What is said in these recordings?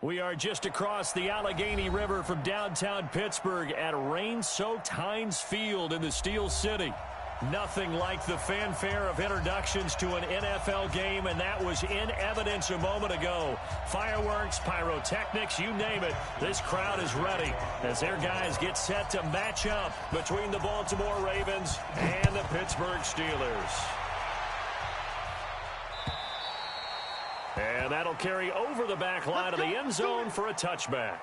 We are just across the Allegheny River from downtown Pittsburgh at rain-soaked Heinz Field in the Steel City. Nothing like the fanfare of introductions to an NFL game, and that was in evidence a moment ago. Fireworks, pyrotechnics, you name it. This crowd is ready as their guys get set to match up between the Baltimore Ravens and the Pittsburgh Steelers. And that'll carry over the back line of the end zone for a touchback.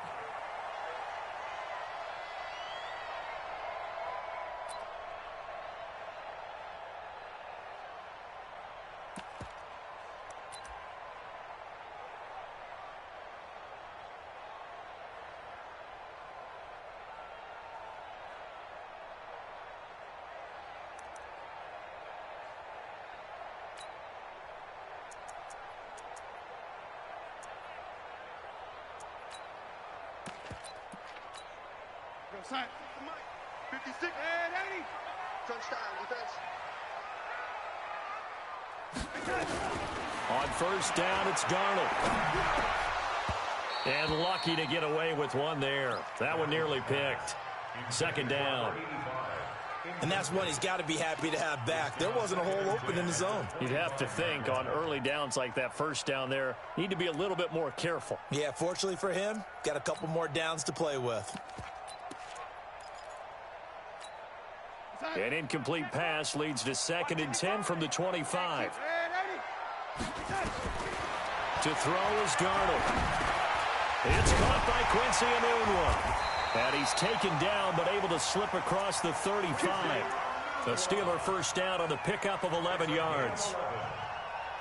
Sign. 56 and 80. Touchdown, defense. On first down, it's Darnold. And lucky to get away with one there. That one nearly picked. Second down. And that's one he's got to be happy to have back. There wasn't a hole open in the zone. You'd have to think on early downs like that first down there, need to be a little bit more careful. Yeah, fortunately for him, got a couple more downs to play with. An incomplete pass leads to 2nd and 10 from the 25. To throw is Darnold. It's caught by Quincy Enunwa. And he's taken down but able to slip across the 35. The Steeler first down on the pickup of 11 yards.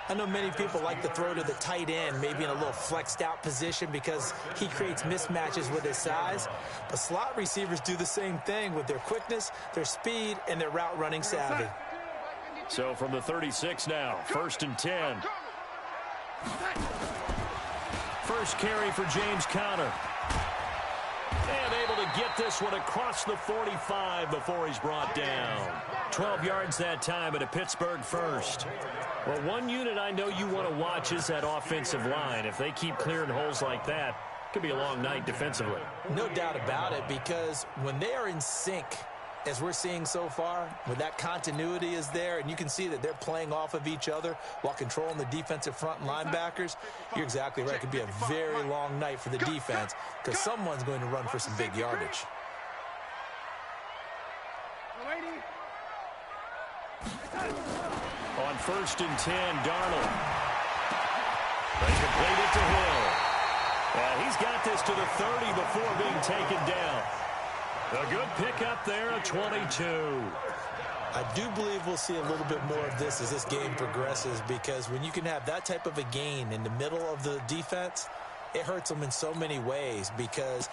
I know many people like to throw to the tight end, maybe in a little flexed out position because he creates mismatches with his size. But slot receivers do the same thing with their quickness, their speed, and their route running savvy. So from the 36 now, 1st and 10. First carry for James Conner. And able to get this one across the 45 before he's brought down. 12 yards that time at a Pittsburgh first. Well, one unit I know you want to watch is that offensive line. If they keep clearing holes like that, it could be a long night defensively. No doubt about it, because when they are in sync, as we're seeing so far, when that continuity is there, and you can see that they're playing off of each other while controlling the defensive front and linebackers, you're exactly right. It could be a very long night for the defense because someone's going to run for some big yardage. On 1st and 10, Darnold. They complete it to Hill. And he's got this to the 30 before being taken down. A good pickup there, a 22. I do believe we'll see a little bit more of this as this game progresses, because when you can have that type of a gain in the middle of the defense, it hurts them in so many ways, because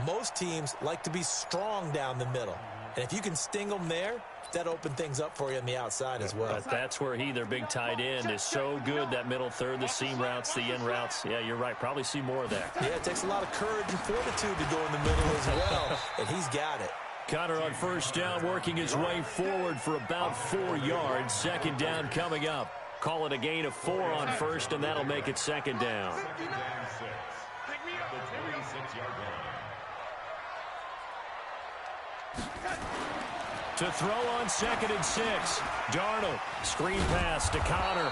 most teams like to be strong down the middle. And if you can sting them there, that opens things up for you on the outside as well. But that's where their big tight end, is so good, that middle third, the seam routes, the in routes. Yeah, you're right. Probably see more of that. Yeah, it takes a lot of courage and fortitude to go in the middle as well, and he's got it. Conner on first down, working his way forward for about 4 yards. Second down coming up. Call it a gain of 4 on first, and that'll make it second down. To throw on 2nd and 6. Darnold, screen pass to Conner.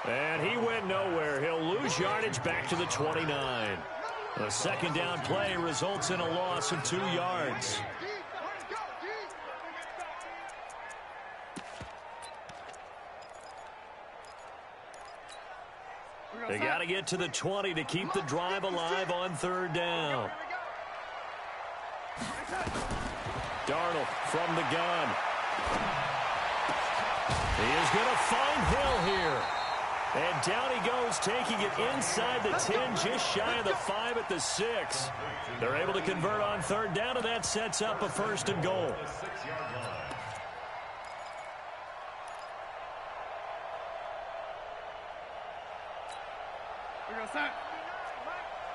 And he went nowhere. He'll lose yardage back to the 29. The second down play results in a loss of 2 yards. They got to get to the 20 to keep the drive alive on 3rd down. Darnold from the gun. He is going to find Hill here. And down he goes, taking it inside the 10, just shy of the 5 at the 6. They're able to convert on 3rd down, and that sets up a 1st and goal.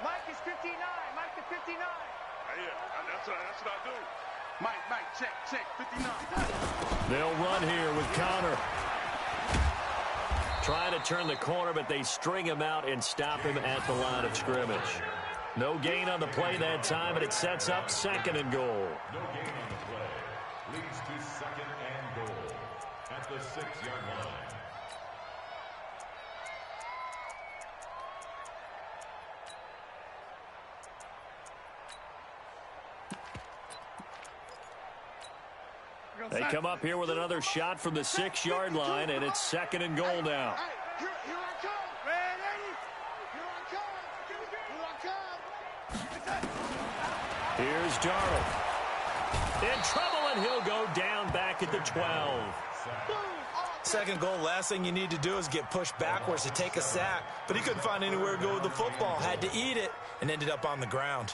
Mike is 59. Mike is 59. Yeah, that's what I do. Mike, check, 59. They'll run here with Conner. Trying to turn the corner, but they string him out and stop him at the line of scrimmage. No gain on the play that time, and it sets up 2nd and goal. No gain on the play. Leads to 2nd and goal at the 6-yard line. They come up here with another shot from the 6-yard line, and it's 2nd and goal now. Here I come. Ready? Here I come. Here's Darnold. In trouble, and he'll go down back at the 12. 2nd goal, last thing you need to do is get pushed backwards to take a sack. But he couldn't find anywhere to go with the football. Had to eat it and ended up on the ground.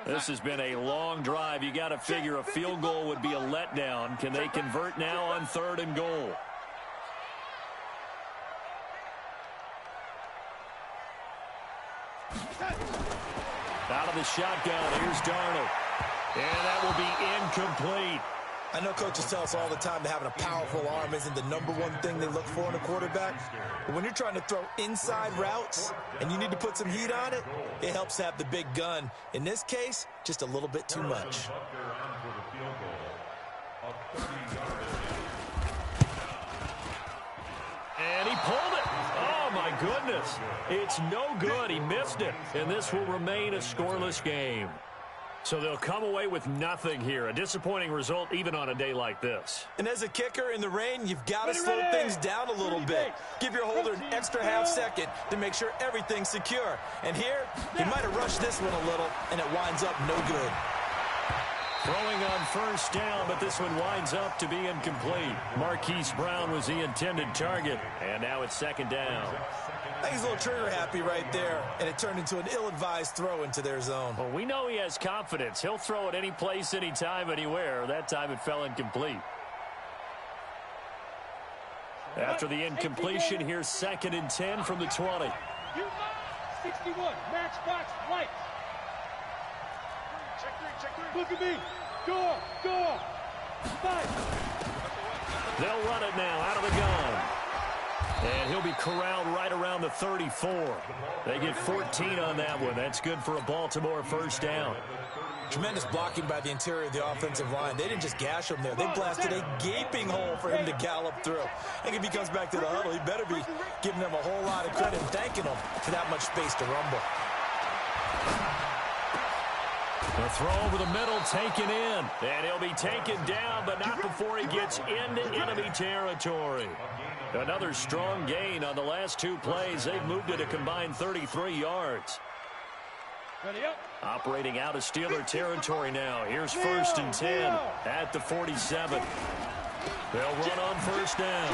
This has been a long drive. You got to figure a field goal would be a letdown. Can they convert now on 3rd and goal? Out of the shotgun, here's Darnold. And that will be incomplete. I know coaches tell us all the time that having a powerful arm isn't the #1 thing they look for in a quarterback. But when you're trying to throw inside routes and you need to put some heat on it, it helps to have the big gun. In this case, just a little bit too much. And he pulled it. Oh, my goodness. It's no good. He missed it. And this will remain a scoreless game. So they'll come away with nothing here. A disappointing result even on a day like this. And as a kicker in the rain, you've got to slow things down a little bit. Give your holder an extra half second to make sure everything's secure. And here, he might have rushed this one a little, and it winds up no good. Throwing on 1st down, but this one winds up to be incomplete. Marquise Brown was the intended target, and now it's 2nd down. I think he's a little trigger happy right there, and it turned into an ill-advised throw into their zone. Well, we know he has confidence. He'll throw it any place, anytime, anywhere. That time it fell incomplete. After the incompletion, here's 2nd and 10 from the 20. 61, matchbox right. Check three. Look at me. Go. 5. They'll run it now out of the gun. And he'll be corralled right around the 34. They get 14 on that one. That's good for a Baltimore 1st down. Tremendous blocking by the interior of the offensive line. They didn't just gash him there. They blasted a gaping hole for him to gallop through. I think if he comes back to the huddle, he better be giving them a whole lot of credit and thanking them for that much space to rumble. The throw over the middle taken in. And he'll be taken down, but not before he gets into enemy territory. Another strong gain on the last 2 plays. They've moved it a combined 33 yards. Operating out of Steeler territory now. Here's 1st and 10 at the 47. They'll run on 1st down.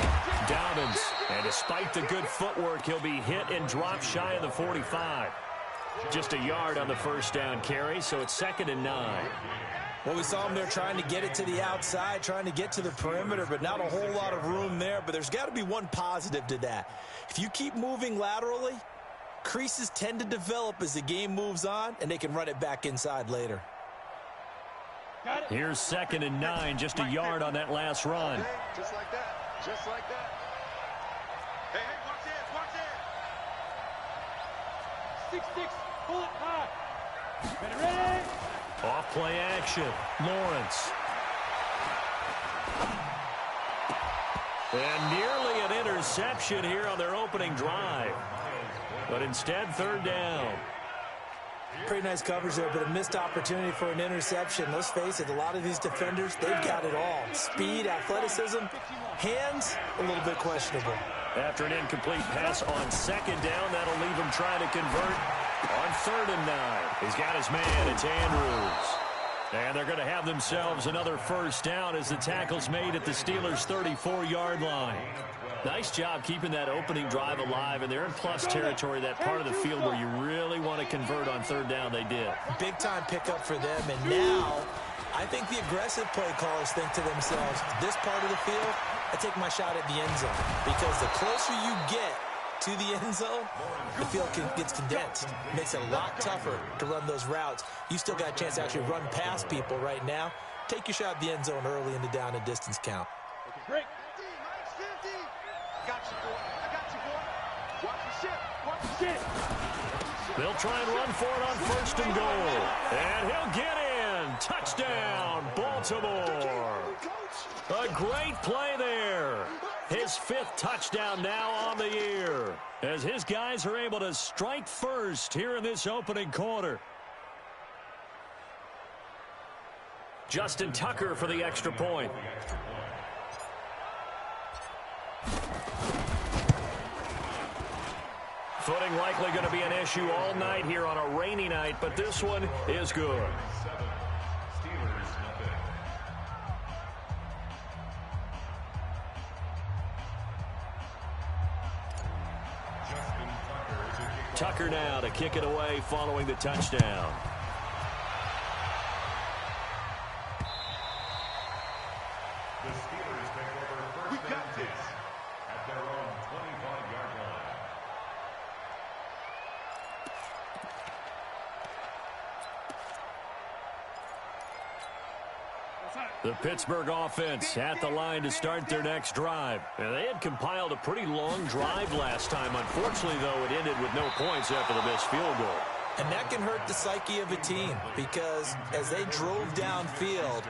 Dobbins. And despite the good footwork, he'll be hit and dropped shy of the 45. Just a yard on the 1st down carry, so it's 2nd and 9. Well, we saw him there trying to get it to the outside, trying to get to the perimeter, but not a whole lot of room there. But there's got to be one positive to that. If you keep moving laterally, creases tend to develop as the game moves on, and they can run it back inside later. Here's 2nd and 9, just a yard on that last run. Just like that. Hey, watch it. 6-6, pull it high. Ready? Off play action. Lawrence. And nearly an interception here on their opening drive. But instead, 3rd down. Pretty nice coverage there, but a missed opportunity for an interception. Let's face it, a lot of these defenders, they've got it all. Speed, athleticism, hands, a little bit questionable. After an incomplete pass on 2nd down, that'll leave him trying to convert on 3rd and 9. He's got his man. It's Andrews. And they're going to have themselves another 1st down as the tackle's made at the Steelers' 34-yard line. Nice job keeping that opening drive alive, and they're in plus territory, that part of the field where you really want to convert on 3rd down. They did. Big-time pickup for them, and now I think the aggressive play callers think to themselves, this part of the field, I take my shot at the end zone, because the closer you get to the end zone, the field gets condensed. It makes it a lot tougher to run those routes. You still got a chance to actually run past people right now. Take your shot at the end zone early in the down and distance count. Break. got you, boy. I got you, boy. Watch the ship. Watch the ship. They'll try and run for it on 1st and goal. And he'll get in. Touchdown, Baltimore. A great play there. His 5th touchdown now on the year, as his guys are able to strike first here in this opening quarter. Justin Tucker for the extra point. Footing likely going to be an issue all night here on a rainy night, but this one is good. Tucker now to kick it away following the touchdown. The Steelers take over 1st and 10 at their own 25-yard line. The Pittsburgh offense at the line to start their next drive. And they had compiled a pretty long drive last time. Unfortunately, though, it ended with no points after the missed field goal. And that can hurt the psyche of a team, because as they drove downfield,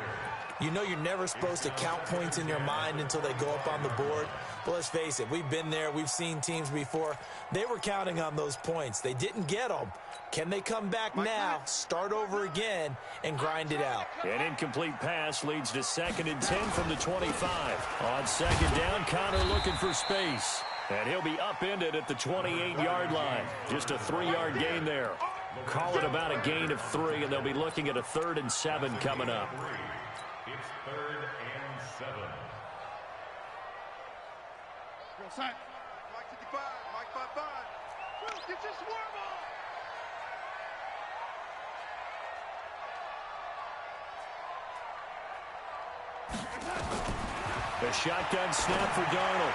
you know you're never supposed to count points in your mind until they go up on the board. But let's face it, we've been there. We've seen teams before. They were counting on those points. They didn't get them. Can they come back now, start over again, and grind it out? An incomplete pass leads to 2nd and 10 from the 25. On 2nd down, Connor looking for space. And he'll be upended at the 28-yard line. Just a 3-yard gain there. Call it about a gain of 3, and they'll be looking at a 3rd and 7 coming up. It's 3rd and 7. Mike 55. Mike 55. Get your swarm on. The shotgun snap for Darnold.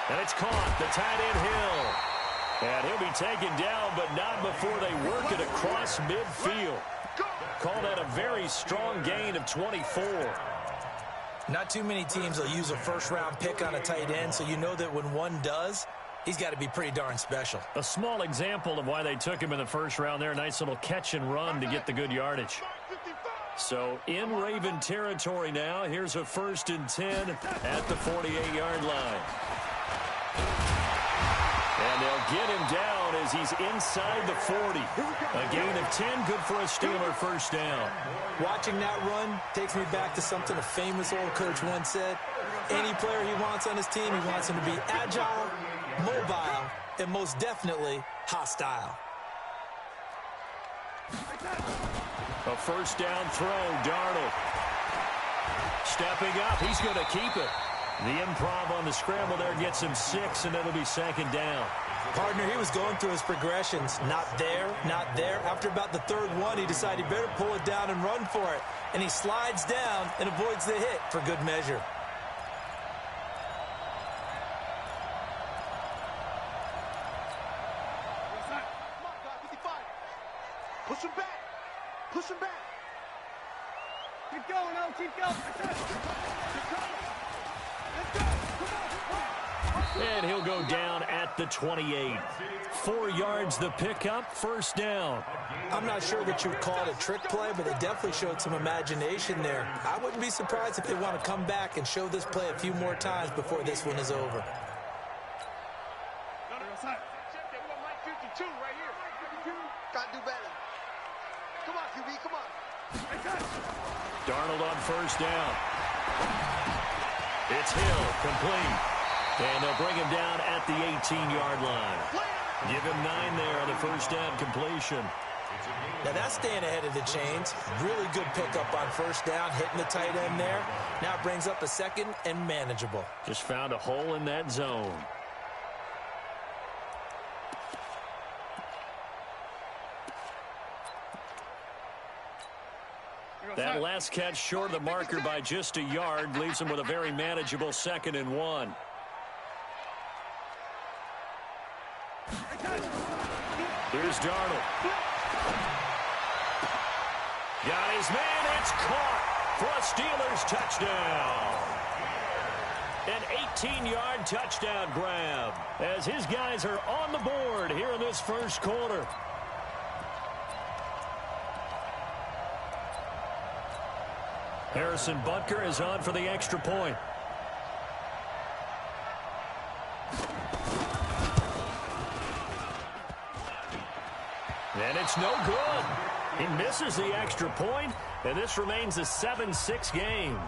And it's caught. The tight end Hill. And he'll be taken down, but not before they work it across midfield. Call that a very strong gain of 24. Not too many teams will use a 1st-round pick on a tight end, so you know that when one does, he's got to be pretty darn special. A small example of why they took him in the 1st round there. Nice little catch and run to get the good yardage. So in Raven territory now. Here's a 1st and 10 at the 48-yard line. And they'll get him down as he's inside the 40. A gain of 10, good for a Steeler 1st down. Watching that run takes me back to something a famous old coach once said. Any player he wants on his team, he wants him to be agile, mobile, and most definitely hostile. A 1st down throw, Darnold. Stepping up, he's going to keep it. The improv on the scramble there gets him 6, and it'll be 2nd down. Partner, he was going through his progressions. Not there, not there. After about the 3rd one, he decided he better pull it down and run for it. And he slides down and avoids the hit for good measure. Push him back. Push him back. Keep going, Al. Keep going. Let's go. And he'll go down at the 28. 4 yards the pickup, 1st down. I'm not sure that you would call it a trick play, but they definitely showed some imagination there. I wouldn't be surprised if they want to come back and show this play a few more times before this one is over. Gotta do better. Come on, QB, come on. Darnold on 1st down. It's Hill, complete. And they'll bring him down at the 18-yard line. Give him 9 there on the 1st down completion. Now that's staying ahead of the chains. Really good pickup on 1st down, hitting the tight end there. Now it brings up a 2nd and manageable. Just found a hole in that zone. That last catch short of the marker by just a yard leaves him with a very manageable 2nd and 1. Here's Darnold. Got his man. It's caught for a Steelers touchdown. An 18-yard touchdown grab as his guys are on the board here in this first quarter. Harrison Butker is on for the extra point. And it's no good. He misses the extra point, and this remains a 7-6 game.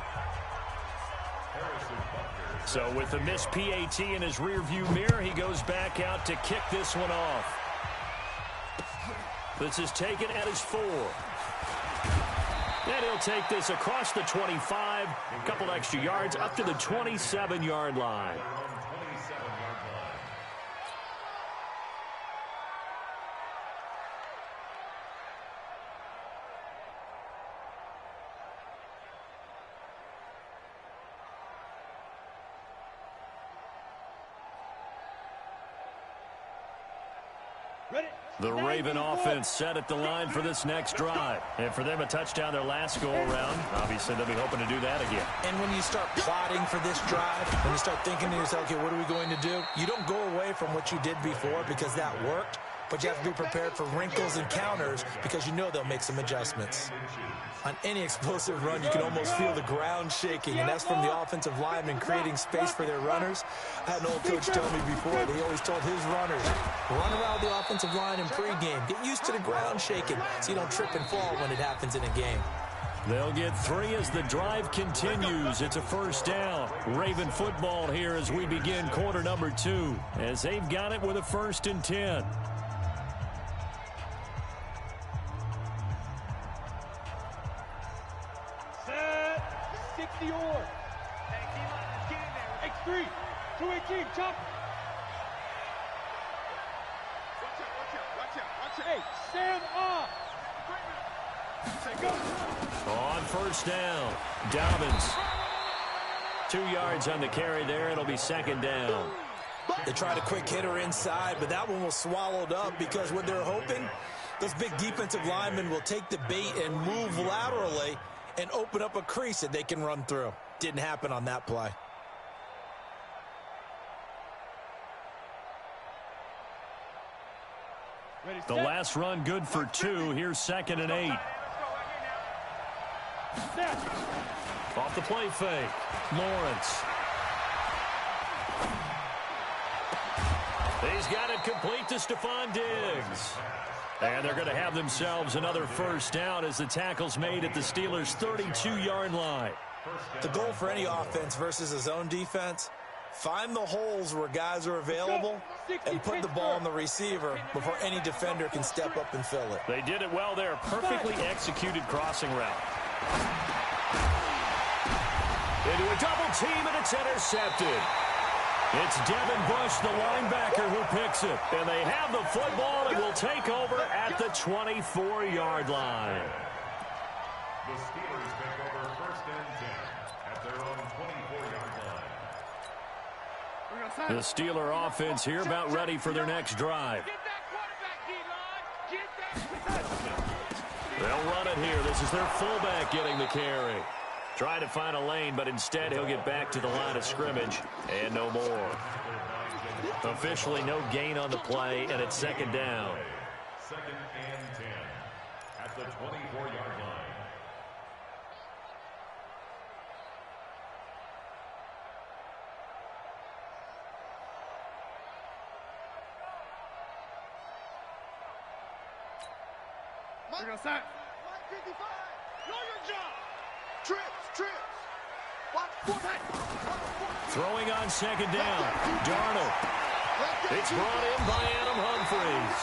So with the missed PAT in his rearview mirror, he goes back out to kick this one off. This is taken at his 4. And he'll take this across the 25, a couple extra yards up to the 27-yard line. The Raven offense set at the line for this next drive. And for them, a touchdown their last go-around. Obviously, they'll be hoping to do that again. And when you start plotting for this drive, when you start thinking to yourself, okay, what are we going to do? You don't go away from what you did before because that worked, but you have to be prepared for wrinkles and counters because you know they'll make some adjustments. On any explosive run, you can almost feel the ground shaking, and that's from the offensive linemen creating space for their runners. I had an old coach tell me before, he always told his runners, run around the offensive line in pregame. Get used to the ground shaking so you don't trip and fall when it happens in a game. They'll get 3 as the drive continues. It's a first down. Raven football here as we begin quarter number 2, as they've got it with a 1st and 10. X3, 218, chop. Watch out. Hey, stand up. On first down, Dobbins. 2 yards on the carry there. It'll be 2nd down. They tried a quick hitter inside, but that one was swallowed up because what they're hoping, those big defensive linemen will take the bait and move laterally and open up a crease that they can run through. Didn't happen on that play. The last run good for 2. Here's 2nd and 8. Off the play fake. Lawrence. He's got it complete to Stephon Diggs. And they're going to have themselves another first down as the tackle's made at the Steelers' 32-yard line. The goal for any offense versus a zone defense, find the holes where guys are available and put the ball on the receiver before any defender can step up and fill it. They did it well there. Perfectly executed crossing route. Into a double team, and it's intercepted. It's Devin Bush, the linebacker, who picks it. And they have the football and will take over at the 24-yard line. The Steelers take over 1st and 10 at their own 24-yard line. The Steeler offense here about ready for their next drive. They'll run it here. This is their fullback getting the carry. Trying to find a lane, but instead he'll get back to the line of scrimmage and no more. Officially no gain on the play, and it's 2nd down. 2nd and 10 at the 24-yard line. We're going to start. 55. Know your job. Trips. Watch 4. Throwing on 2nd down. Darnold. It's brought in by Adam Humphries.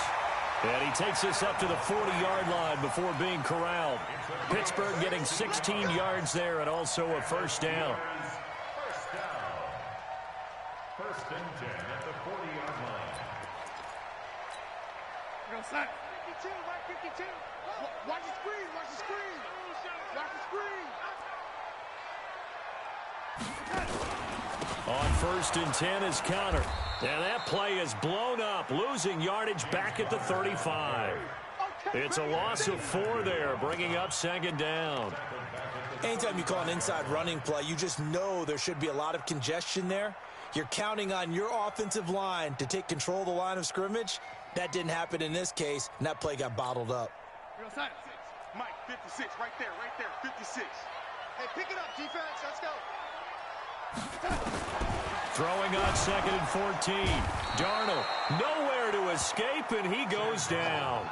And he takes this up to the 40-yard line before being corralled. Pittsburgh getting 16 yards there and also a first down. First down. 1st and 10 at the 40-yard line. We're going to start. 52, Mike 52. Watch the screen. Watch the screen. On 1st and 10 is Connor. And that play is blown up, losing yardage back at the 35. It's a loss of 4 there, bringing up 2nd down. Anytime you call an inside running play, you just know there should be a lot of congestion there. You're counting on your offensive line to take control of the line of scrimmage. That didn't happen in this case, and that play got bottled up. Mike, 56, right there, 56. Hey, pick it up, defense, let's go. Throwing on 2nd and 14. Darnold, nowhere to escape, and he goes down.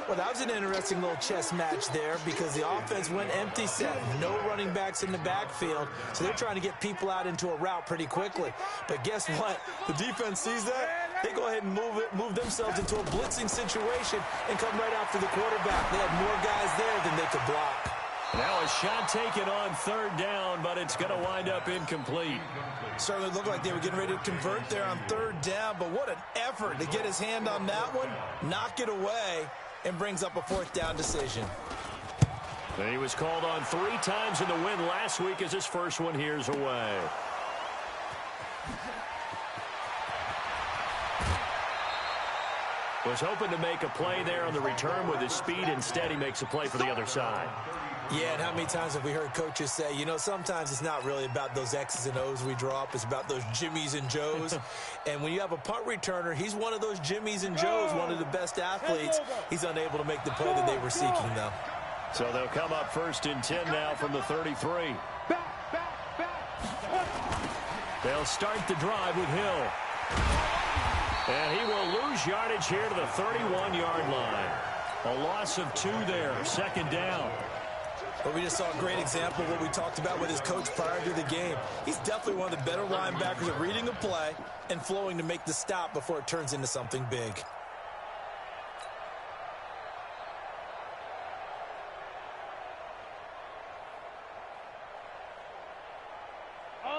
Well, that was an interesting little chess match there because the offense went empty set. No running backs in the backfield, so they're trying to get people out into a route pretty quickly. But guess what? The defense sees that. They go ahead and move themselves into a blitzing situation and come right after the quarterback. They had more guys there than they could block. Now a shot taken on 3rd down, but it's going to wind up incomplete. Certainly looked like they were getting ready to convert there on 3rd down, but what an effort to get his hand on that one, knock it away, and brings up a 4th down decision. He was called on 3 times in the win last week as his first one here's away. Was hoping to make a play there on the return with his speed. Instead, he makes a play for the other side. Yeah, and how many times have we heard coaches say, you know, sometimes it's not really about those X's and O's we draw up. It's about those Jimmies and Joes. And when you have a punt returner, he's one of those Jimmies and Joes, one of the best athletes. He's unable to make the play that they were seeking, though. So they'll come up 1st and 10 now from the 33. They'll start the drive with Hill. And he will lose yardage here to the 31-yard line. A loss of 2 there, 2nd down. But we just saw a great example of what we talked about with his coach prior to the game. He's definitely one of the better linebackers at reading a play and flowing to make the stop before it turns into something big.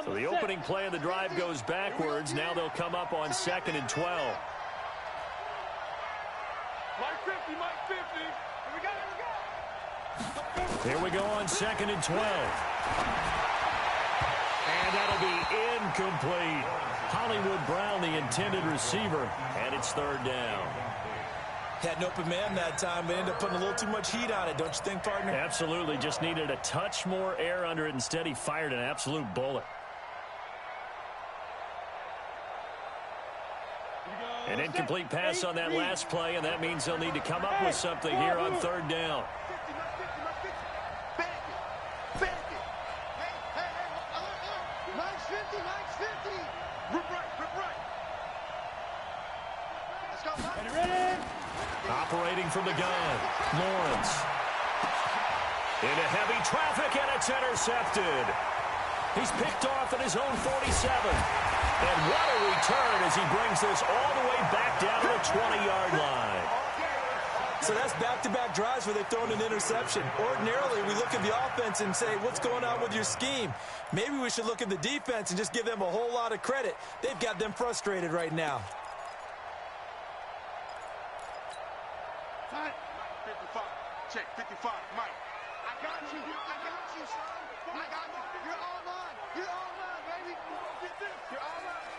So the opening play of the drive goes backwards. Now they'll come up on 2nd and 12. Mike 50, Mike 50. Here we go, here we go. Here we go on 2nd and 12. And that'll be incomplete. Hollywood Brown, the intended receiver, and it's 3rd down. Had an open man that time, but ended up putting a little too much heat on it, don't you think, partner? Absolutely. Just needed a touch more air under it. Instead, he fired an absolute bullet. An incomplete pass on that last play, and that means they'll need to come up with something here on 3rd down. Operating from the gun, Lawrence. Into heavy traffic, and it's intercepted. He's picked off at his own 47. And what a return as he brings this all the way back down to the 20-yard line. So that's back-to-back drives where they've thrown an interception. Ordinarily, we look at the offense and say, what's going on with your scheme? Maybe we should look at the defense and just give them a whole lot of credit. They've got them frustrated right now. 55, check, 55, Mike. I got you, son. I got you. You're all mine. You're all mine, baby. You're all mine.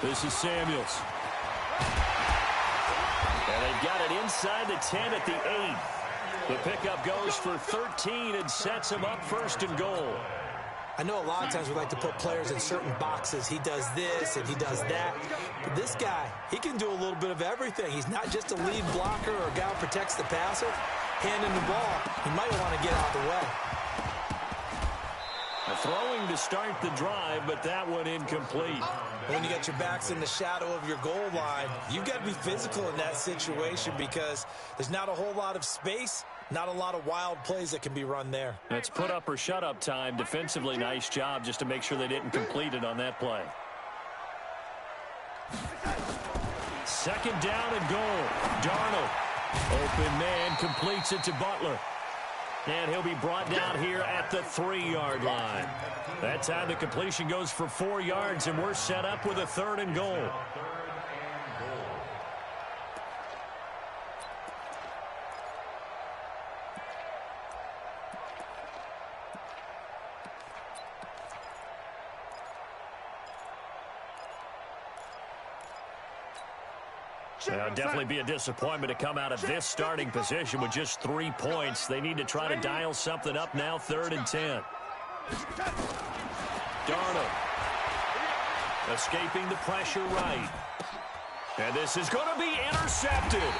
This is Samuels. And they've got it inside the 10 at the 8. The pickup goes for 13 and sets him up 1st and goal. I know a lot of times we like to put players in certain boxes. He does this and he does that. But this guy, he can do a little bit of everything. He's not just a lead blocker or a guy who protects the passer. Handing the ball, he might want to get out of the way. Throwing to start the drive, but that one incomplete. When you got your backs in the shadow of your goal line, you've got to be physical in that situation because there's not a whole lot of space, not a lot of wild plays that can be run there. That's put up or shut up time. Defensively, nice job just to make sure they didn't complete it on that play. 2nd down and goal. Darnold, open man, completes it to Butler. And he'll be brought down here at the 3-yard line. That time the completion goes for 4 yards, and we're set up with a 3rd and goal. It'll definitely be a disappointment to come out of this starting position with just 3 points. They need to try to dial something up now, 3rd and 10. Darnold escaping the pressure right. And this is going to be intercepted.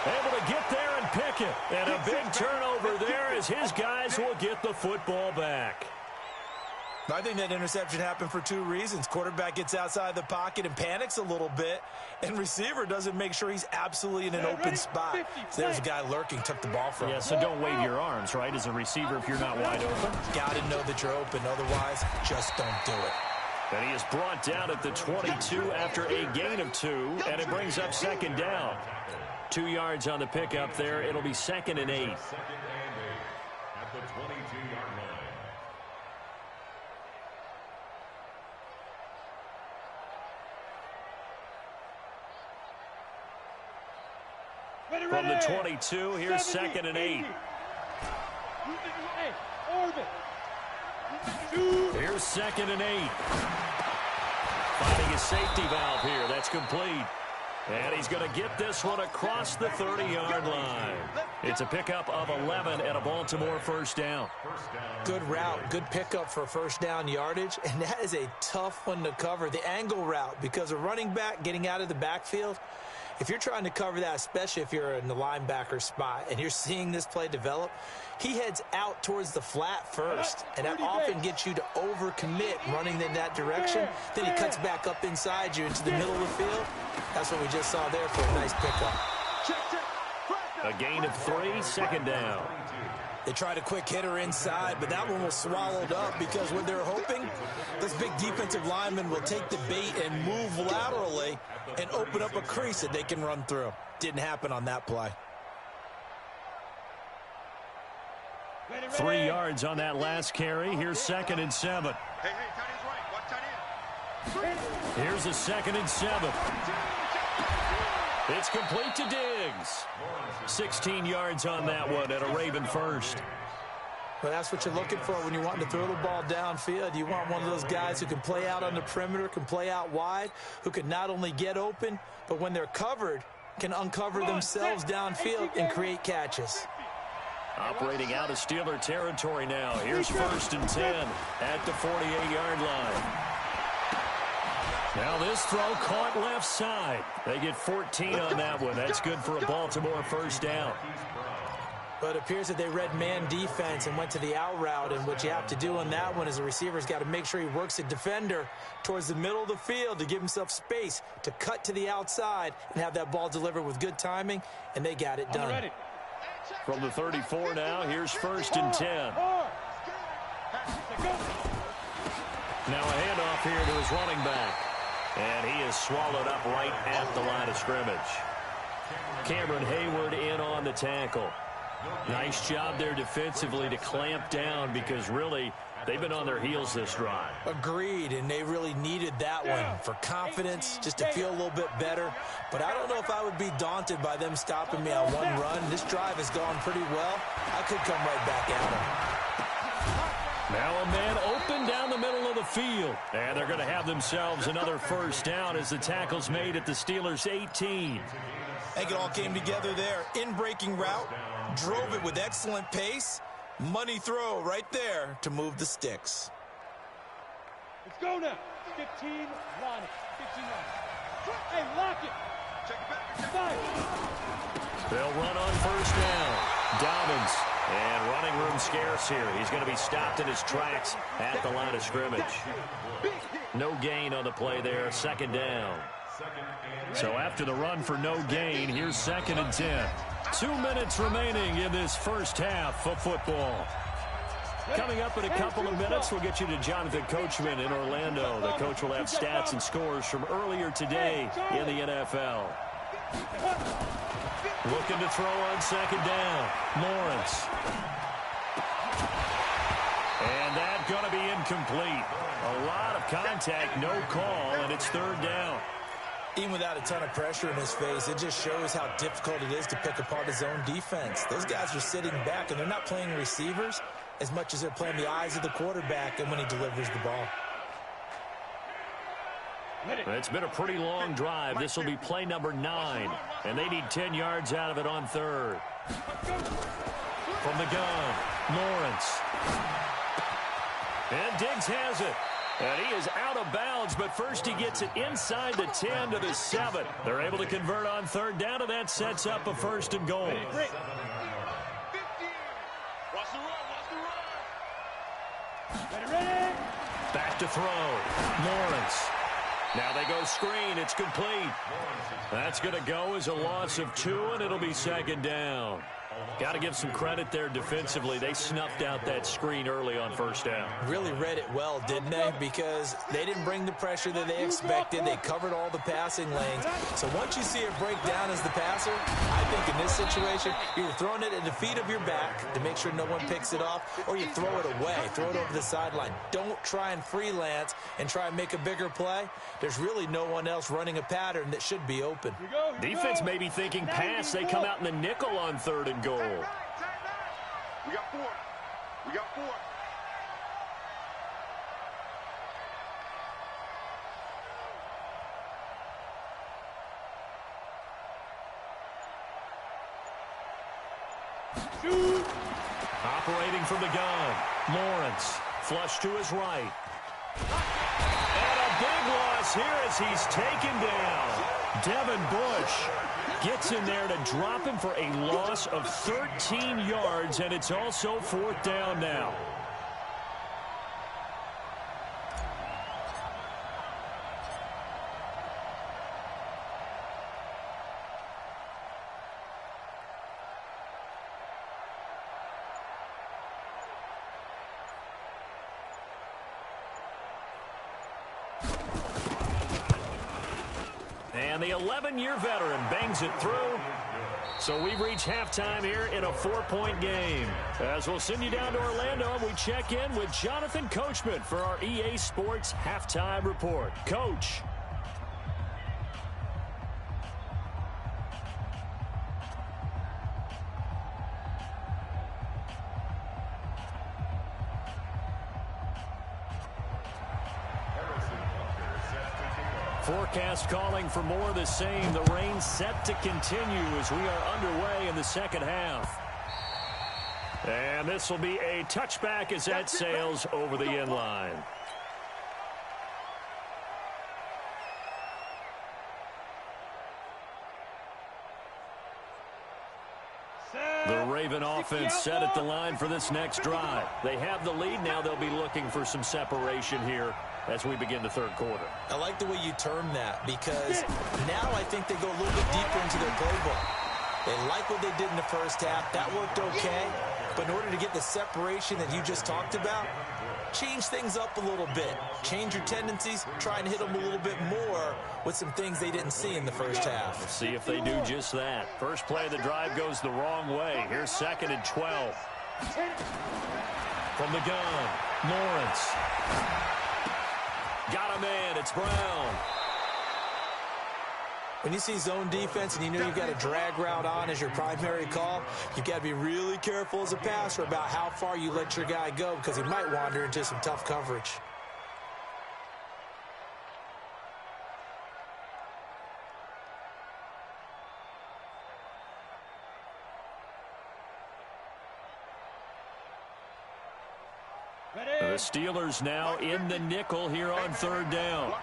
Able to get there and pick it. And a big turnover there as his guys will get the football back. I think that interception happened for 2 reasons. Quarterback gets outside the pocket and panics a little bit, and receiver doesn't make sure he's absolutely in an open spot. So there's a guy lurking, took the ball from him. Yeah, so don't wave your arms, right, as a receiver if you're not wide open. Got to know that you're open. Otherwise, just don't do it. And he is brought down at the 22 after a gain of 2, and it brings up 2nd down. 2 yards on the pickup there. It'll be 2nd and 8. 2nd and 8 at the 22-yard line. From the 22, here's 2nd and 8. Here's 2nd and 8. Finding his safety valve here. That's complete. And he's going to get this one across the 30-yard line. It's a pickup of 11 and a Baltimore 1st down. Good route, good pickup for 1st down yardage, and that is a tough one to cover. The angle route, because a running back getting out of the backfield, if you're trying to cover that, especially if you're in the linebacker spot and you're seeing this play develop, he heads out towards the flat first, and that often gets you to overcommit running in that direction. Then he cuts back up inside you into the middle of the field. That's what we just saw there for a nice pickup. A gain of 3, 2nd down. They tried a quick hitter inside, but that one was swallowed up because what they're hoping, this big defensive lineman will take the bait and move laterally and open up a crease that they can run through. Didn't happen on that play. 3 yards on that last carry. Here's 2nd and 7. Hey, tight end's right. Watch tight end. Here's a 2nd and 7. It's complete to Diggs. 16 yards on that one at a Raven 1st. Well, that's what you're looking for when you want to throw the ball downfield. You want one of those guys who can play out on the perimeter, can play out wide, who can not only get open, but when they're covered, can uncover themselves downfield and create catches. Operating out of Steeler territory now. Here's 1st and 10 at the 48-yard line. Now this throw caught left side. They get 14 on that one. That's good for a Baltimore 1st down. But it appears that they read man defense and went to the out route, and what you have to do on that one is the receiver's got to make sure he works the defender towards the middle of the field to give himself space to cut to the outside and have that ball delivered with good timing, and they got it done. From the 34 now, here's 1st and 10. Now a handoff here to his running back. And he is swallowed up right at the line of scrimmage. Cameron Hayward in on the tackle. Nice job there defensively to clamp down because really they've been on their heels this drive. Agreed, and they really needed that one for confidence, just to feel a little bit better. But I don't know if I would be daunted by them stopping me on one run. This drive has gone pretty well. I could come right back at them. Now a man open down the middle of the field. And they're going to have themselves another 1st down as the tackle's made at the Steelers' 18. I think it all came together there. In-breaking route, drove it with excellent pace. Money throw right there to move the sticks. Let's go now. 15, line it. 15 line. Hey, lock it. Check it back. They'll run on 1st down. Dobbins. And running room scarce here. He's going to be stopped in his tracks at the line of scrimmage. No gain on the play there. 2nd down. So after the run for no gain, here's 2nd and 10. 2 minutes remaining in this 1st half of football. Coming up in a couple of minutes, we'll get you to Jonathan Coachman in Orlando. The coach will have stats and scores from earlier today in the NFL. Looking to throw on 2nd down. Lawrence. And that's going to be incomplete. A lot of contact, no call, and it's 3rd down. Even without a ton of pressure in his face, it just shows how difficult it is to pick apart his own defense. Those guys are sitting back, and they're not playing receivers as much as they're playing the eyes of the quarterback and when he delivers the ball. It's been a pretty long drive. This will be play number 9, and they need 10 yards out of it on third. From the gun, Lawrence. And Diggs has it. And he is out of bounds, but first he gets it inside the 10 to the 7. They're able to convert on third down, and that sets up a 1st and goal. Back to throw. Lawrence. Now they go screen. It's complete. That's going to go as a loss of 2, and it'll be 2nd down. Got to give some credit there defensively. They snuffed out that screen early on 1st down. Really read it well, didn't they? Because they didn't bring the pressure that they expected. They covered all the passing lanes. So once you see it break down as the passer, I think in this situation, you're throwing it at the feet of your back to make sure no one picks it off, or you throw it away, throw it over the sideline. Don't try and freelance and try and make a bigger play. There's really no one else running a pattern that should be open. Defense may be thinking pass. They come out in the nickel on 3rd and goal. We got 4. We got 4. Shoot. Operating from the gun. Lawrence. Flush to his right. And a big loss here as he's taken down. Devin Bush gets in there to drop him for a loss of 13 yards, and it's also 4th down now. And the 11-year veteran bangs it through. So we've reached halftime here in a 4-point game. As we'll send you down to Orlando, and we check in with Jonathan Coachman for our EA Sports Halftime Report. Coach. Forecast calling for more of the same. The rain set to continue as we are underway in the 2nd half. And this will be a touchback as that sails over the end line. The Raven offense set at the line for this next drive. They have the lead. Now they'll be looking for some separation here as we begin the 3rd quarter. I like the way you term that, because now I think they go a little bit deeper into their playbook. They like what they did in the 1st half. That worked okay. But in order to get the separation that you just talked about, change things up a little bit. Change your tendencies. Try and hit them a little bit more with some things they didn't see in the 1st half. Let's see if they do just that. First play of the drive goes the wrong way. Here's 2nd and 12. From the gun, Lawrence. Got a man. It's Brown. When you see zone defense and you know you've got a drag route on as your primary call, you've got to be really careful as a passer about how far you let your guy go, because he might wander into some tough coverage. The Steelers now in the nickel here on 3rd down.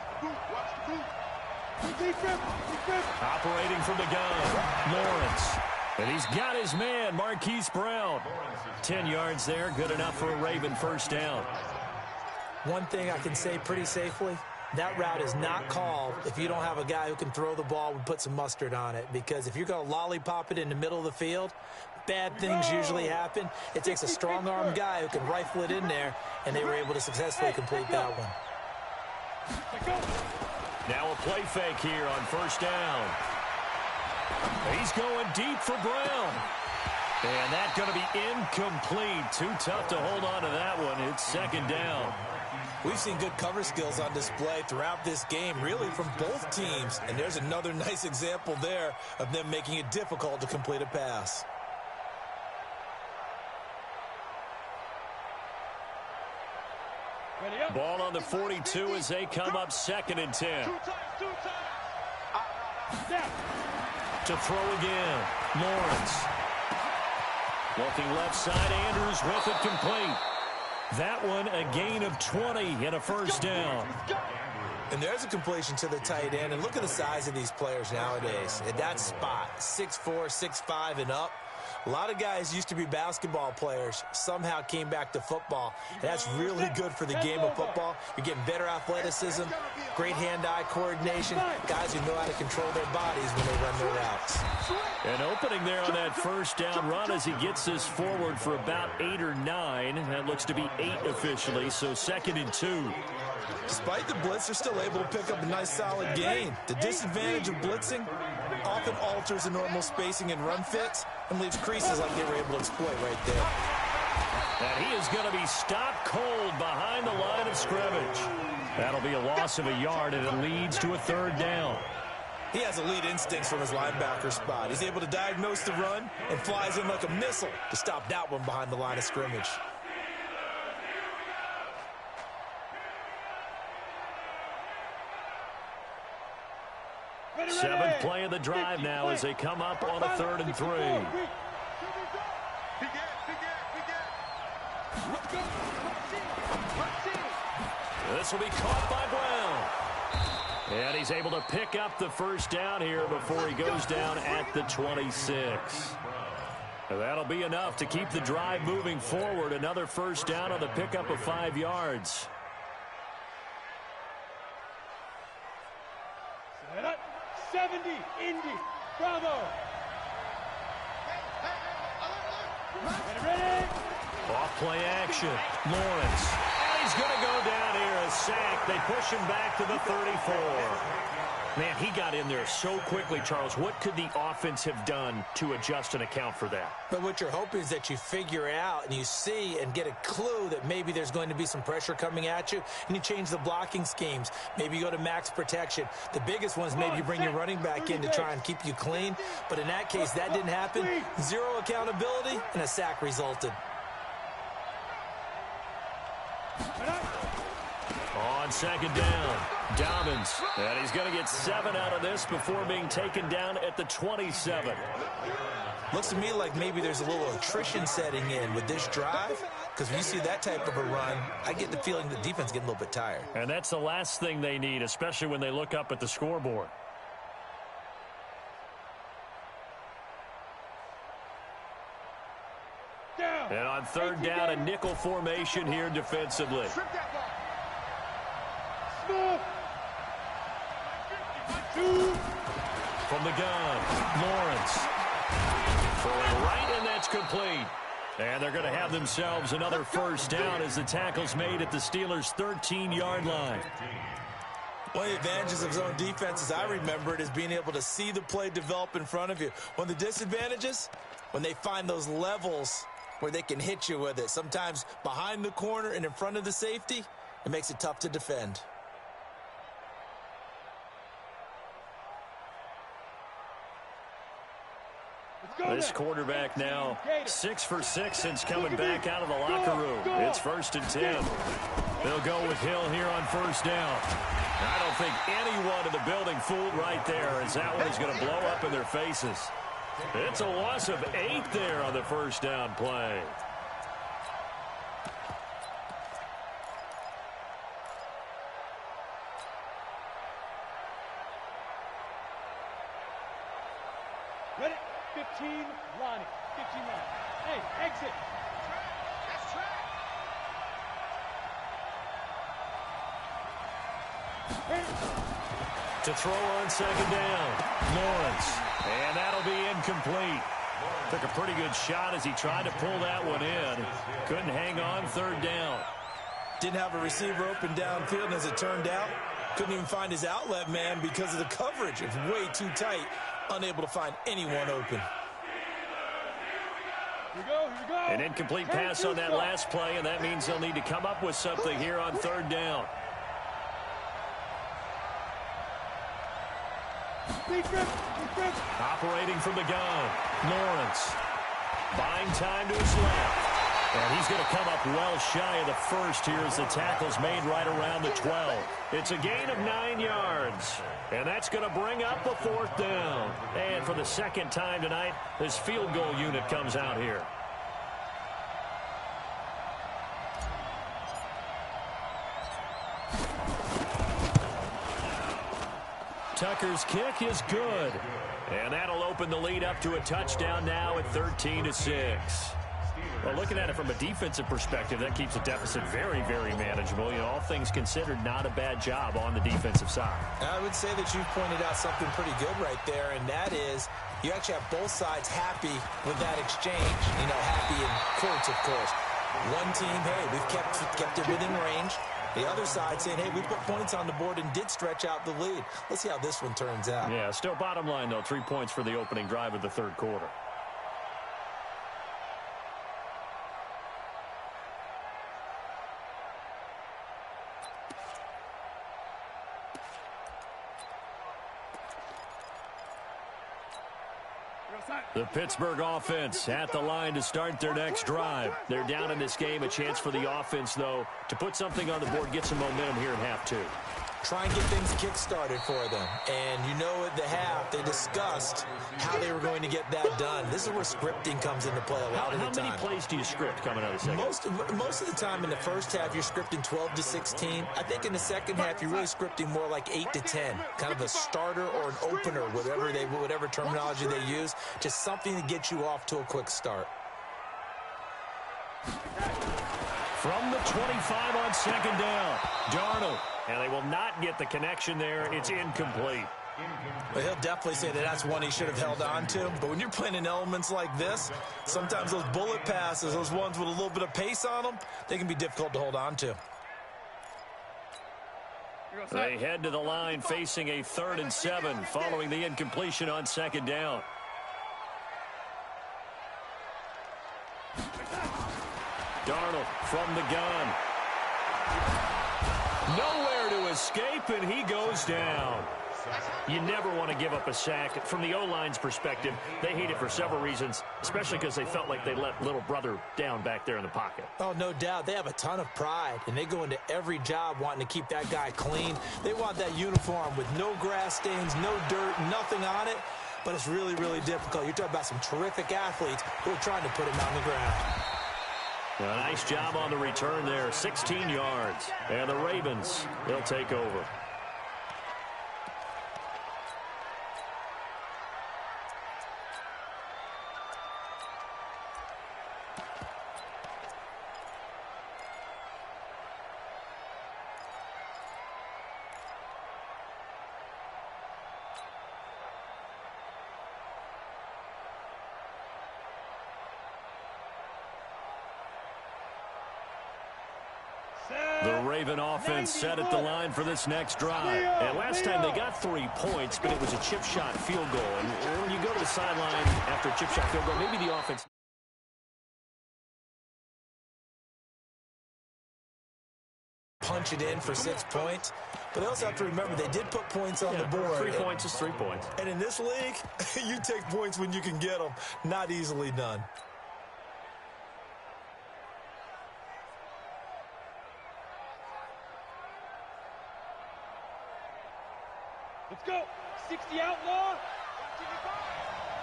Operating from the gun, Lawrence. And he's got his man, Marquise Brown. 10 yards there, good enough for a Raven 1st down. One thing I can say pretty safely, that route is not called if you don't have a guy who can throw the ball and put some mustard on it. Because if you're going to lollipop it in the middle of the field, bad things usually happen. It takes a strong-arm guy who can rifle it in there, and they were able to successfully complete that one. Now a play fake here on 1st down. He's going deep for Brown. And that's going to be incomplete. Too tough to hold on to that one. It's 2nd down. We've seen good cover skills on display throughout this game, really from both teams. And there's another nice example there of them making it difficult to complete a pass. Ball on the 42 as they come up 2nd and 10. To throw again, Lawrence. Looking left side, Andrews with it complete. That one a gain of 20 and a first down. And there's a completion to the tight end. And look at the size of these players nowadays. At that spot, 6'4", 6'5", and up. A lot of guys used to be basketball players, somehow came back to football. And that's really good for the game of football. You're getting better athleticism, great hand-eye coordination, guys who know how to control their bodies when they run their routes. An opening there on that first down run as he gets this forward for about 8 or 9. That looks to be 8 officially, so 2nd and 2. Despite the blitz, they're still able to pick up a nice solid gain. The disadvantage of blitzing often alters the normal spacing and run fits and leaves creases like they were able to exploit right there. And he is going to be stopped cold behind the line of scrimmage. That'll be a loss of a yard, and it leads to a 3rd down. He has elite instincts from his linebacker spot. He's able to diagnose the run and flies in like a missile to stop that one behind the line of scrimmage. Seventh play of the drive now as they come up on a 3rd and 3. This will be caught by Brown. And he's able to pick up the first down here before he goes down at the 26. That'll be enough to keep the drive moving forward. Another first down on the pickup of 5 yards. 70, Indy, Bravo. Ready. Off play action, Lawrence. And he's going to go down here, a sack. They push him back to the 34. Man, he got in there so quickly, Charles. What could the offense have done to adjust and account for that? But what you're hoping is that you figure out and you see and get a clue that maybe there's going to be some pressure coming at you, and you change the blocking schemes. Maybe you go to max protection. The biggest one is maybe you bring your running back in to try and keep you clean. But in that case, that didn't happen. Zero accountability, and a sack resulted. On 2nd down, Dobbins. And he's going to get 7 out of this before being taken down at the 27. Looks to me like maybe there's a little attrition setting in with this drive, because when you see that type of a run, I get the feeling the defense is getting a little bit tired. And that's the last thing they need, especially when they look up at the scoreboard. And on 3rd down, a nickel formation here defensively. From the gun, Lawrence. Throwing right, and that's complete. And they're going to have themselves another first down as the tackle's made at the Steelers' 13-yard line. One of the advantages of zone defense, as I remember it, is being able to see the play develop in front of you. One of the disadvantages, when they find those levels where they can hit you with it, sometimes behind the corner and in front of the safety, it makes it tough to defend. This quarterback now 6 for 6 since coming back out of the locker room. It's 1st and 10. They'll go with Hill here on first down. I don't think anyone in the building fooled right there, as that one is going to blow up in their faces. It's a loss of 8 there on the first down play. Ready? 15, Lonnie. 15, Lonnie. Hey, exit. To throw on 2nd down, Lawrence. And that'll be incomplete. Took a pretty good shot as he tried to pull that one in. Couldn't hang on 3rd down. Didn't have a receiver open downfield, and as it turned out, couldn't even find his outlet man because of the coverage. It's way too tight, unable to find anyone open. Here we go, here we go. An incomplete pass on that last play, and that means they'll need to come up with something here on 3rd down. Defense. Operating from the gun, Lawrence. Buying time to his left. And he's going to come up well shy of the first here as the tackle's made right around the 12. It's a gain of 9 yards. And that's going to bring up a 4th down. And for the second time tonight, this field goal unit comes out here. Tucker's kick is good. And that'll open the lead up to a touchdown now at 13-6. Well, looking at it from a defensive perspective, that keeps the deficit very, very manageable. You know, all things considered, not a bad job on the defensive side. I would say that you've pointed out something pretty good right there, and that is you actually have both sides happy with that exchange. You know, happy in quotes, of course. One team, hey, we've kept it within range. The other side saying, hey, we put points on the board and did stretch out the lead. Let's see how this one turns out. Yeah, still bottom line, though, 3 points for the opening drive of the third quarter. The Pittsburgh offense at the line to start their next drive. They're down in this game. A chance for the offense, though, to put something on the board, get some momentum here in half 2. Try and get things kick-started for them. And you know at the half, they discussed how they were going to get that done. This is where scripting comes into play a lot of the time. How many plays do you script coming out of the second? Most of the time in the first half, you're scripting 12 to 16. I think in the second half, you're really scripting more like 8 to 10. Kind of a starter or an opener, whatever terminology they use. Just something to get you off to a quick start. From the 25 on second down, Darnold. And they will not get the connection there. It's incomplete. Well, he'll definitely say that that's one he should have held on to. But when you're playing in elements like this, sometimes those bullet passes, those ones with a little bit of pace on them, they can be difficult to hold on to. They head to the line facing a 3rd and 7 following the incompletion on second down. Darnold from the gun. Nowhere to escape, and he goes down. You never want to give up a sack. From the O-line's perspective, they hate it for several reasons, especially because they felt like they let little brother down back there in the pocket. Oh, no doubt. They have a ton of pride, and they go into every job wanting to keep that guy clean. They want that uniform with no grass stains, no dirt, nothing on it, but it's really, really difficult. You're talking about some terrific athletes who are trying to put him on the ground. A nice job on the return there, 16 yards. And the Ravens, they'll take over. The Raven offense set at the line for this next drive. And last time they got 3 points, but it was a chip shot field goal. And when you go to the sideline after a chip shot field goal, maybe the offense punch it in for 6 points. But they also have to remember they did put points on the board. 3 points is 3 points. And in this league, you take points when you can get them. Not easily done. Let's go. 60 outlaw.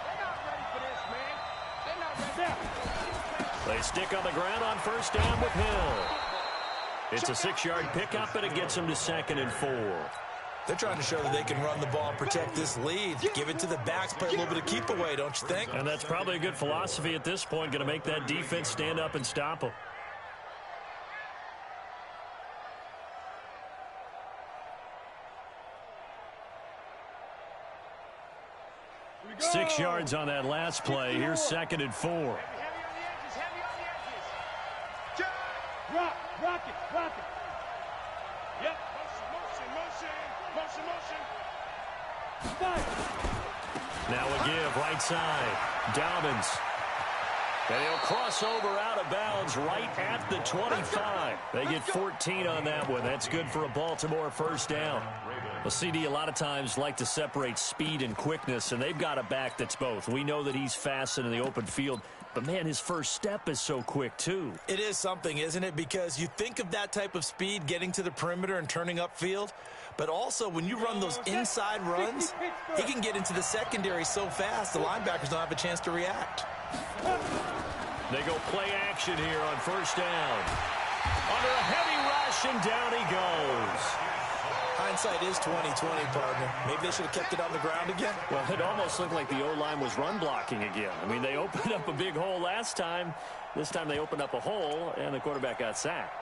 They're not ready for this, man. They're not ready. They stick on the ground on first down with Hill. It's a 6-yard pickup, and it gets them to 2nd and 4. They're trying to show that they can run the ball and protect this lead. Give it to the backs, play a little bit of keep away, don't you think? And that's probably a good philosophy at this point, going to make that defense stand up and stop them. Go. 6 yards on that last play. Here's 2nd and 4. Heavy on the edges, heavy on the edges. Rock it. Yep. Motion. Fire. Now a give, right side. Dobbins. And he'll cross over out of bounds right at the 25. They get 14 on that one. That's good for a Baltimore first down. Well, CD a lot of times like to separate speed and quickness, and they've got a back that's both. We know that he's fast in the open field, but, man, his first step is so quick, too. It is something, isn't it? Because you think of that type of speed getting to the perimeter and turning upfield, but also when you run those inside runs, he can get into the secondary so fast the linebackers don't have a chance to react. They go play action here on first down. Under a heavy rush, and down he goes. Hindsight is 20/20, partner. Maybe they should have kept it on the ground again. Well, it almost looked like the O-line was run blocking again. I mean, they opened up a big hole last time. This time they opened up a hole, and the quarterback got sacked.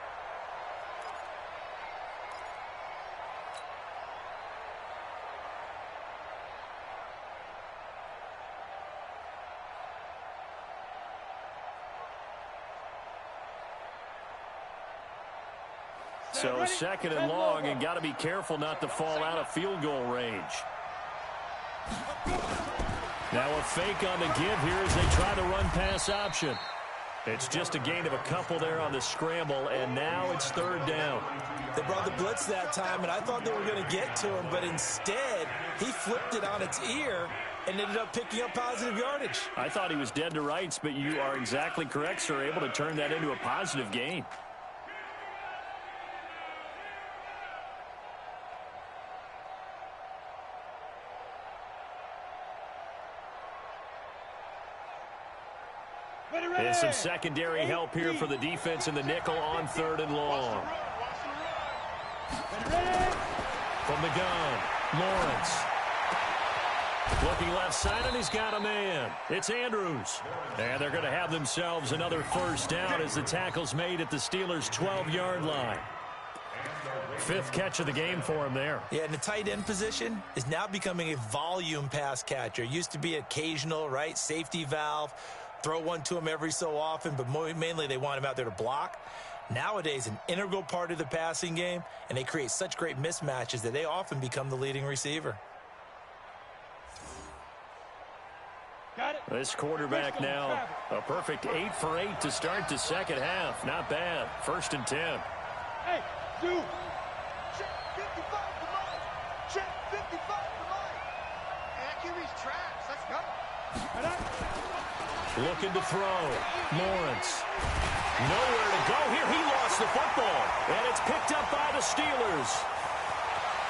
So second and long, and got to be careful not to fall out of field goal range. Now a fake on the give here as they try the run pass option. It's just a gain of a couple there on the scramble, and now it's third down. They brought the blitz that time, and I thought they were going to get to him, but instead he flipped it on its ear and ended up picking up positive yardage. I thought he was dead to rights, but you are exactly correct, sir, able to turn that into a positive gain. And some secondary help here for the defense in the nickel on third and long. From the gun, Lawrence. Looking left side, and he's got a man. It's Andrews. And they're going to have themselves another first down as the tackle's made at the Steelers' 12-yard line. Fifth catch of the game for him there. Yeah, and the tight end position is now becoming a volume pass catcher. Used to be occasional, right, safety valve. Throw one to him every so often, but mainly they want him out there to block. Nowadays, an integral part of the passing game, and they create such great mismatches that they often become the leading receiver. Got it. This quarterback now, a perfect 8 for 8 to start the second half. Not bad. First and 10. Hey, dude. Check 55 for Mike. Check 55 for Mike. Accuracy's traps. Let's go. Looking to throw. Lawrence. Nowhere to go here. He lost the football. And it's picked up by the Steelers.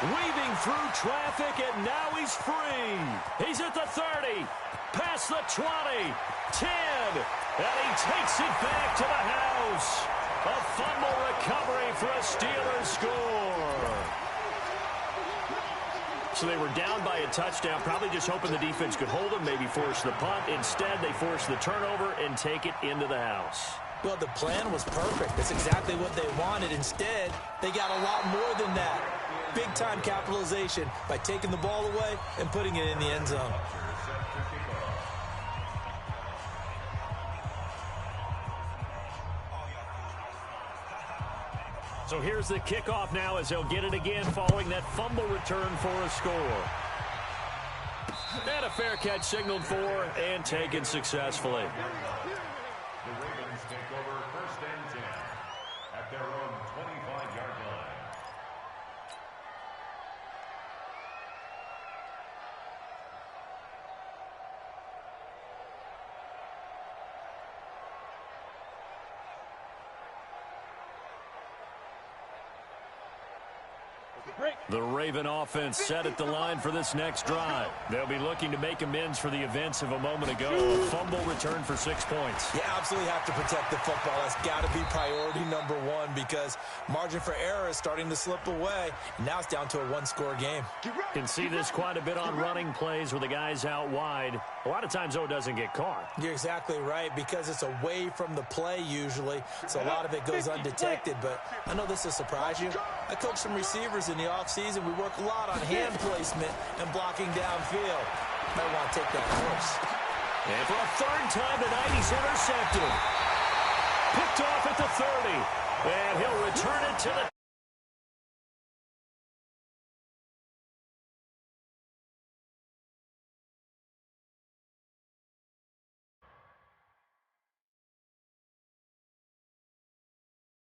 Weaving through traffic, and now he's free. He's at the 30. Past the 20. 10. And he takes it back to the house. A fumble recovery for a Steelers score. So they were down by a touchdown, probably just hoping the defense could hold them, maybe force the punt. Instead, they forced the turnover and take it into the house. Well, the plan was perfect. That's exactly what they wanted. Instead, they got a lot more than that. Big-time capitalization by taking the ball away and putting it in the end zone. So here's the kickoff now as they'll get it again following that fumble return for a score. And a fair catch signaled for and taken successfully. The Ravens take over first and 10 at their own 25-yard line. The Raven offense set at the line for this next drive. They'll be looking to make amends for the events of a moment ago. A fumble return for 6 points. You absolutely have to protect the football. That's got to be priority number one because margin for error is starting to slip away. And now it's down to a one-score game. You can see this quite a bit on running plays where the guy's out wide. A lot of times, though, it doesn't get caught. You're exactly right because it's away from the play usually, so a lot of it goes undetected. But I know this will surprise you. I coach some receivers in the offseason. We work a lot on hand placement and blocking downfield. Might want to take that course. And for a third time tonight, he's intercepted. Picked off at the 30. And he'll return it to the